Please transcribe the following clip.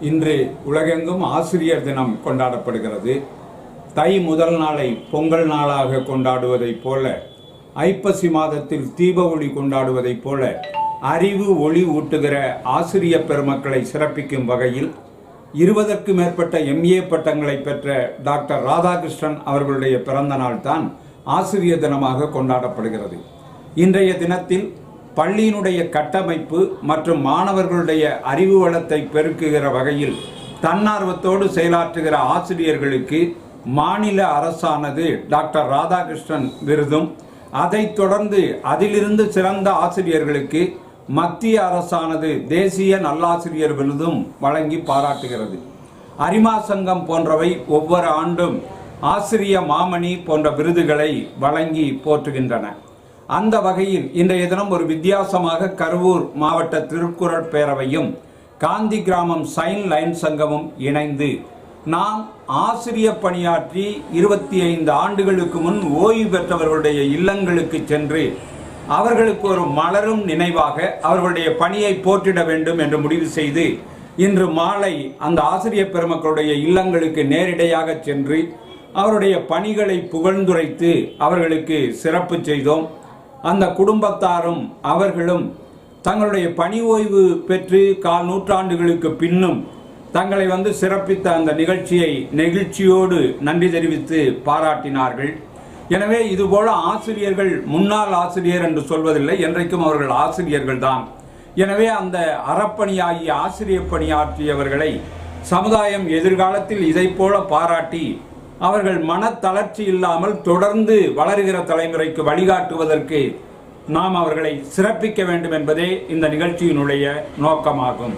இன்று உலகெங்கும் ஆசிரியர் தினம் கொண்டாடப்படுகிறது. தை முதல் நாளை பொங்கல் நாளாக கொண்டாடுவதைப் போல, ஐப்பசி மாதத்தில் தீப ஒளி கொண்டாடுவதைப் போல, அறிவு ஒளி ஊட்டுகிற ஆசிரியர் பெருமக்களை சிறப்பிக்கும் வகையில் 20க்கு மேற்பட்ட MA பட்டங்களை பெற்ற டாக்டர் ராதாகிருஷ்ணன் அவர்களுடைய பிறந்த நாள் தான் ஆசிரியர் தினமாக கொண்டாடப்படுகிறது. இன்றைய தினத்தில் பள்ளியினுடைய கட்டமைப்பு மற்றும் மாணவர்களுடைய அறிவு வளத்தை பெருக்குகிற வகையில் தன்னார்வத்தோடு செயலாற்றுகிற ஆசிரியர்களுக்கு மாநில அரசானது டாக்டர் ராதாகிருஷ்ணன் விருதும், அதைத் தொடர்ந்து அதிலிருந்து சிறந்த ஆசிரியர்களுக்கு மத்திய அரசானது தேசிய நல்லாசிரியர் விருதும் வழங்கி பாராட்டுகிறது. அரிமா சங்கம் போன்றவை ஒவ்வொரு ஆண்டும் ஆசிரிய மாமணி போன்ற விருதுகளை வழங்கி போற்றுகின்றன. அந்த வகையில் இன்றைய தினம் ஒரு வித்தியாசமாக கரூர் மாவட்ட திருக்குறள் பேரவையும் காந்தி கிராமம் சைன் லைன் சங்கமும் இணைந்து நாம் ஆசிரியர் பணியாற்றி 25 ஆண்டுகளுக்கு முன் ஓய்வு பெற்றவர்களுடைய இல்லங்களுக்கு சென்று அவர்களுக்கு ஒரு மலரும் நினைவாக அவர்களுடைய பணியை போற்றிட வேண்டும் என்று முடிவு செய்து இன்று மாலை அந்த ஆசிரியர் பெருமக்களுடைய இல்லங்களுக்கு நேரிடையாக சென்று அவருடைய பணிகளை புகழ்ந்துரைத்து அவர்களுக்கு சிறப்பு செய்தோம். அந்த குடும்பத்தாரும் அவர்களும் தங்களுடைய பணி ஓய்வு பெற்று 4 நூற்றாண்டுகளுக்கு பின்னும் தங்களை சிறப்பித்த அந்த நிகழ்ச்சியை நெகிழ்ச்சியோடு நன்றி தெரிவித்து பாராட்டினார்கள். எனவே இதுபோல ஆசிரியர்கள் முன்னாள் ஆசிரியர் என்று சொல்வதில்லை, என்றைக்கும் அவர்கள் ஆசிரியர்கள் தான். எனவே அந்த அறப்பணியாகிய ஆசிரியர் பணியாற்றியவர்களை சமுதாயம் எதிர்காலத்தில் இதை போல பாராட்டி அவர்கள் மனத்தளர்ச்சி இல்லாமல் தொடர்ந்து வளருகிற தலைமுறைக்கு வழிகாட்டுவதற்கு நாம் அவர்களை சிறப்பிக்க வேண்டும் என்பதே இந்த நிகழ்ச்சியினுடைய நோக்கமாகும்.